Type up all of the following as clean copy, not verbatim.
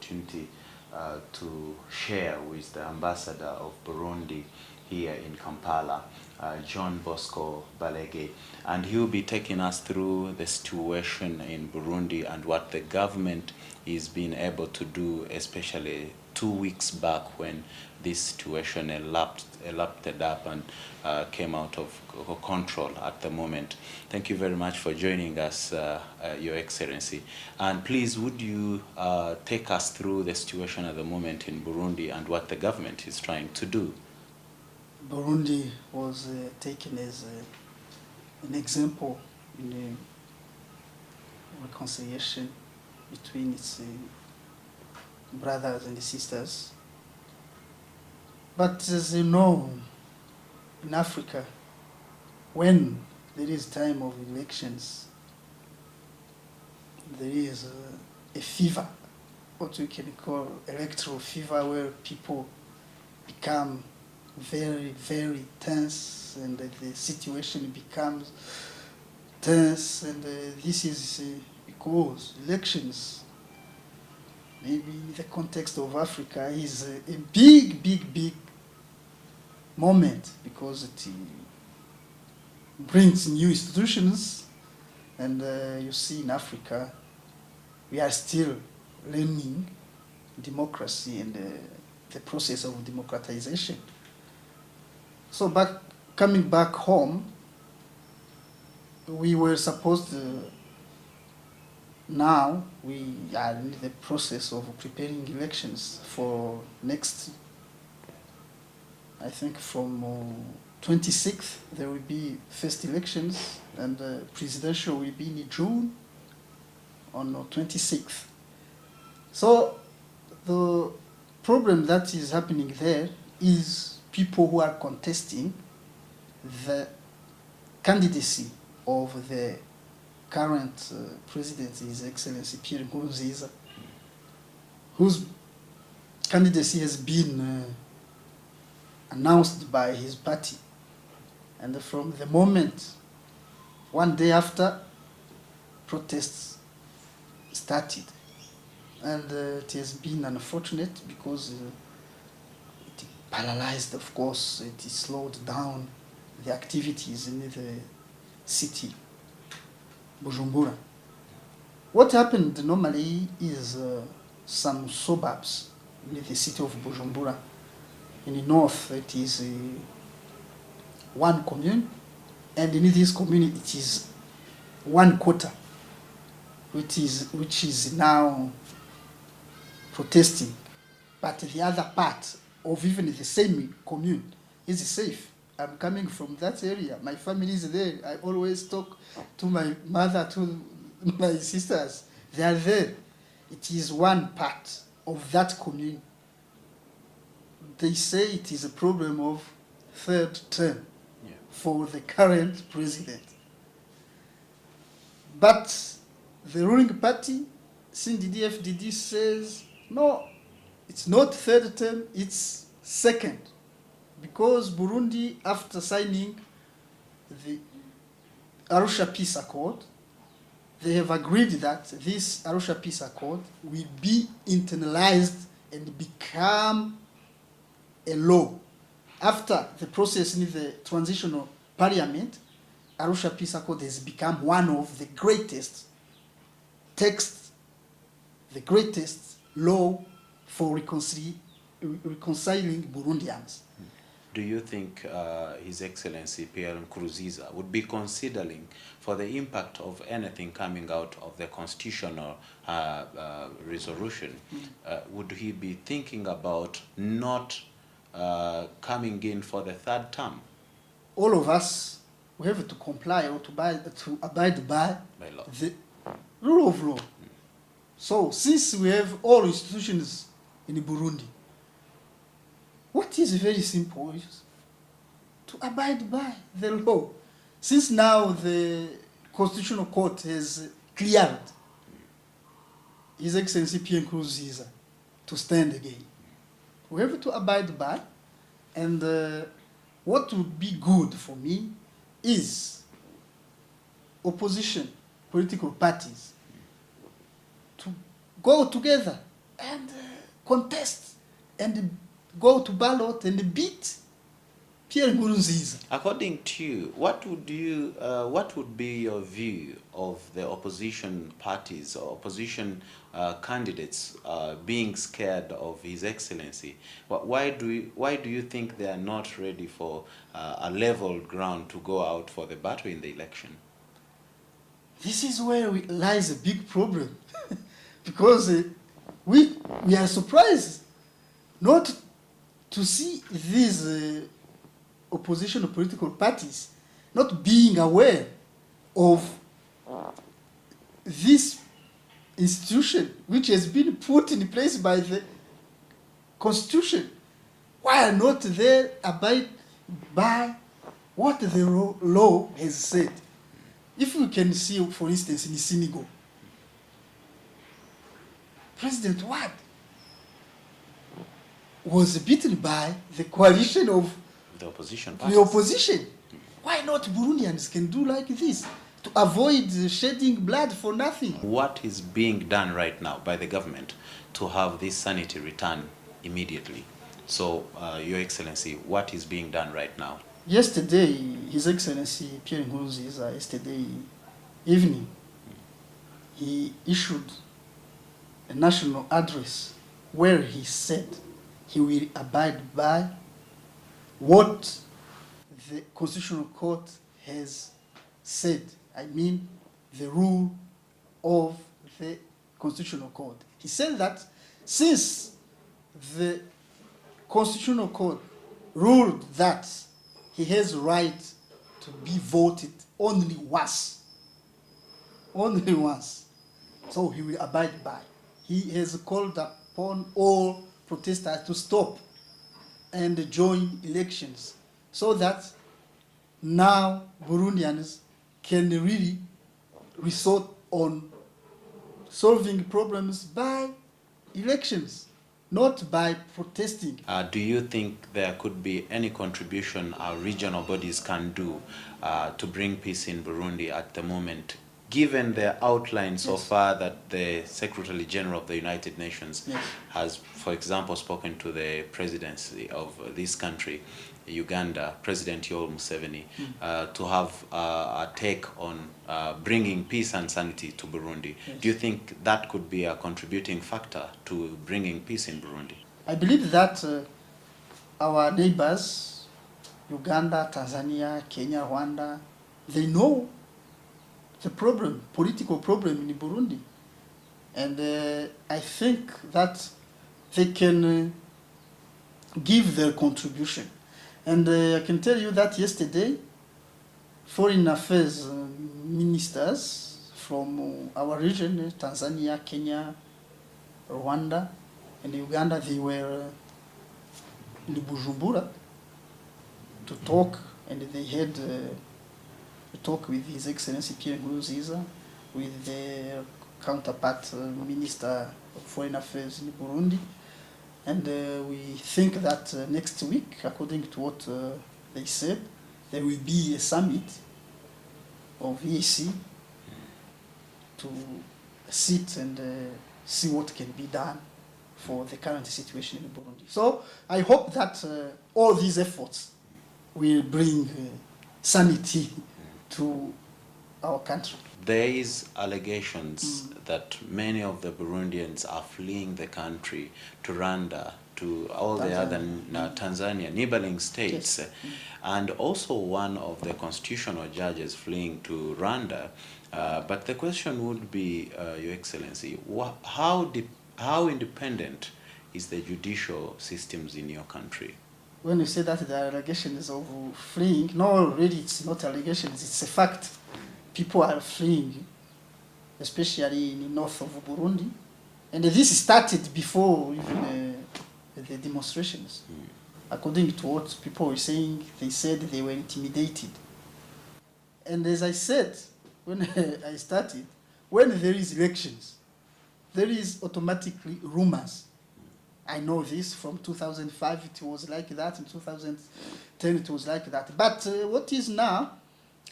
opportunity to share with the ambassador of Burundi here in Kampala, John Bosco Balege, and he will be taking us through the situation in Burundi and what the government is being able to do, especially 2 weeks back when this situation erupted up and came out of control at the moment. Thank you very much for joining us, Your Excellency. And please, would you take us through the situation at the moment in Burundi and what the government is trying to do? Burundi was taken as an example in the reconciliation between its brothers and sisters. But as you know, in Africa, when there is time of elections, there is a fever, what we can call electoral fever, where people become very, very tense, and the situation becomes tense, and this is because elections, maybe in the context of Africa, is a big, big, big moment, because it brings new institutions, and you see in Africa, we are still learning democracy and the process of democratization. So coming back home, we were supposed to, now we are in the process of preparing elections for next, I think from 26th there will be first elections, and presidential will be in June on 26th. So the problem that is happening there is people who are contesting the candidacy of the current president, His Excellency Pierre Nkurunziza, whose candidacy has been announced by his party. And from the moment, one day after, protests started. And it has been unfortunate because it paralyzed, of course, it slowed down the activities in the city, Bujumbura. What happened normally is some suburbs in the city of Bujumbura. In the north, it is one commune, and in this commune, it is one quarter, which is now protesting. But the other part of even the same commune is safe. I'm coming from that area. My family is there. I always talk to my mother, to my sisters. They are there. It is one part of that commune. They say it is a problem of third term for the current president. But the ruling party, CNDD-FDD, says, no, it's not third term, it's second. Because Burundi, after signing the Arusha Peace Accord, they have agreed that this Arusha Peace Accord will be internalized and become a law. After the process in the transitional parliament, Arusha Peace Accord has become one of the greatest texts, the greatest law for reconciling Burundians. Do you think His Excellency Pierre Nkurunziza would be considering, for the impact of anything coming out of the constitutional resolution, would he be thinking about not coming in for the third term? All of us, we have to comply or to abide by law. The rule of law. So since we have all institutions in Burundi, what is very simple is to abide by the law. Since now the Constitutional Court has cleared His Excellency Pierre Nkurunziza to stand again, we have to abide by. And what would be good for me is opposition political parties to go together and contest and go to ballot and beat Pierre Nkurunziza. According to you, what would be your view of the opposition parties or opposition candidates being scared of His Excellency? Why do you think they are not ready for a level ground to go out for the battle in the election? This is where lies a big problem, because we are surprised not to see these opposition political parties not being aware of this institution which has been put in place by the Constitution. Why are not they abide by what the law has said? If we can see, for instance, in Senegal, President Wade was beaten by the coalition of The opposition the parties. opposition. Why not Burundians can do like this to avoid shedding blood for nothing? What is being done right now by the government to have this sanity return immediately? So, Your Excellency, what is being done right now? Yesterday, His Excellency Pierre Nkurunziza, yesterday evening, he issued a national address where he said he will abide by what the Constitutional Court has said. I mean, the rule of the Constitutional Court. He said that since the Constitutional Court ruled that he has right to be voted only once, so he will abide by. He has called upon all protesters to stop and join elections, so that now Burundians can really resort on solving problems by elections, not by protesting. Do you think there could be any contribution our regional bodies can do to bring peace in Burundi at the moment, given the outline so far that the Secretary General of the United Nations has, for example, spoken to the presidency of this country, Uganda, President Yoweri Museveni, to have a take on bringing peace and sanity to Burundi? Do you think that could be a contributing factor to bringing peace in Burundi? I believe that our neighbors, Uganda, Tanzania, Kenya, Rwanda, they know the problem, political problem in Burundi. And I think that they can give their contribution. And I can tell you that yesterday, foreign affairs ministers from our region, Tanzania, Kenya, Rwanda, and Uganda, they were in Bujumbura to talk, and they had a talk with His Excellency Pierre Nkurunziza, with their counterpart Minister of Foreign Affairs in Burundi. And we think that next week, according to what they said, there will be a summit of EAC to sit and see what can be done for the current situation in Burundi. So I hope that all these efforts will bring sanity to our country. There is allegations that many of the Burundians are fleeing the country to Rwanda, to all the other Tanzania, neighboring states, and also one of the constitutional judges fleeing to Rwanda. But the question would be, Your Excellency, how independent is the judicial systems in your country? When you say that there are allegations of fleeing, no, really it's not allegations, it's a fact. People are fleeing, especially in the north of Burundi. And this started before even the demonstrations. According to what people were saying, they said they were intimidated. And as I said, when I started, when there is elections, there is automatically rumors. I know this from 2005, it was like that. In 2010, it was like that. But what is now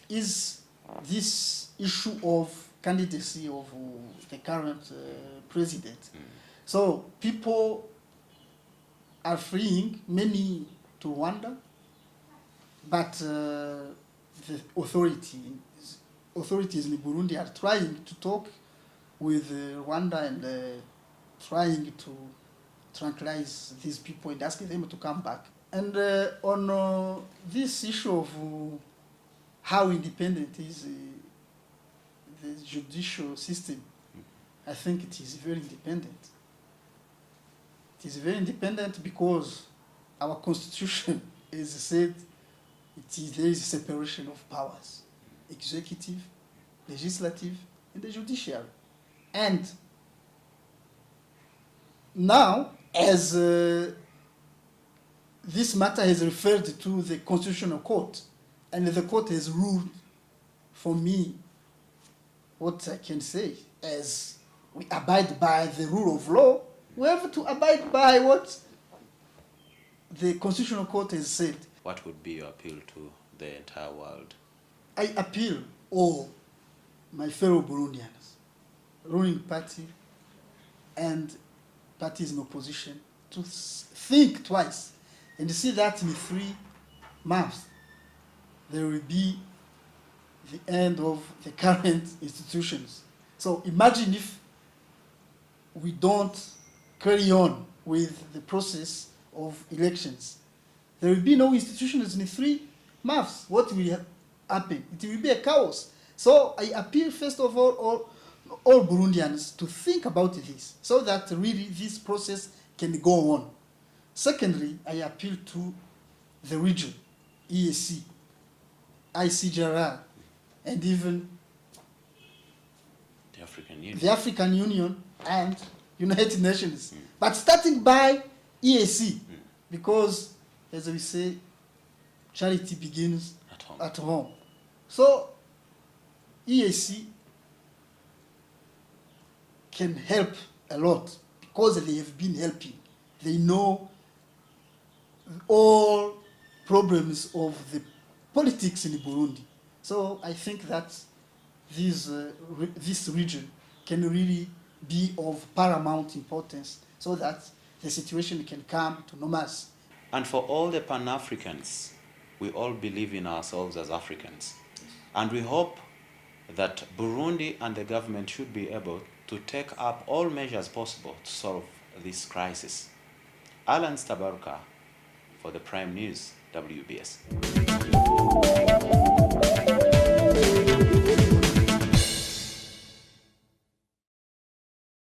is this issue of candidacy of the current president. So people are fleeing, many to Rwanda, but the authorities in Burundi are trying to talk with Rwanda and trying to tranquilize these people and asking them to come back. And on this issue of how independent is the judicial system, I think it is very independent. It is very independent because our constitution is said there is separation of powers, executive, legislative, and the judiciary. And now, as this matter is referred to the Constitutional Court, and the court has ruled for me what I can say, as we abide by the rule of law, we have to abide by what the Constitutional Court has said. What would be your appeal to the entire world? I appeal all my fellow Burundians, ruling party and parties in opposition, to think twice and see that in 3 months there will be the end of the current institutions. So imagine if we don't carry on with the process of elections. There will be no institutions in 3 months. What will happen? It will be a chaos. So I appeal first of all Burundians to think about this so that really this process can go on. Secondly, I appeal to the region, EAC, ICGLR, and even the African Union and United Nations. But starting by EAC, because as we say, charity begins at home. So EAC can help a lot because they have been helping. They know all problems of the politics in Burundi. So I think that this region can really be of paramount importance so that the situation can come to normalcy. And for all the Pan-Africans, we all believe in ourselves as Africans. And we hope that Burundi and the government should be able to take up all measures possible to solve this crisis. Alan Stabaruka for the Prime News, WBS.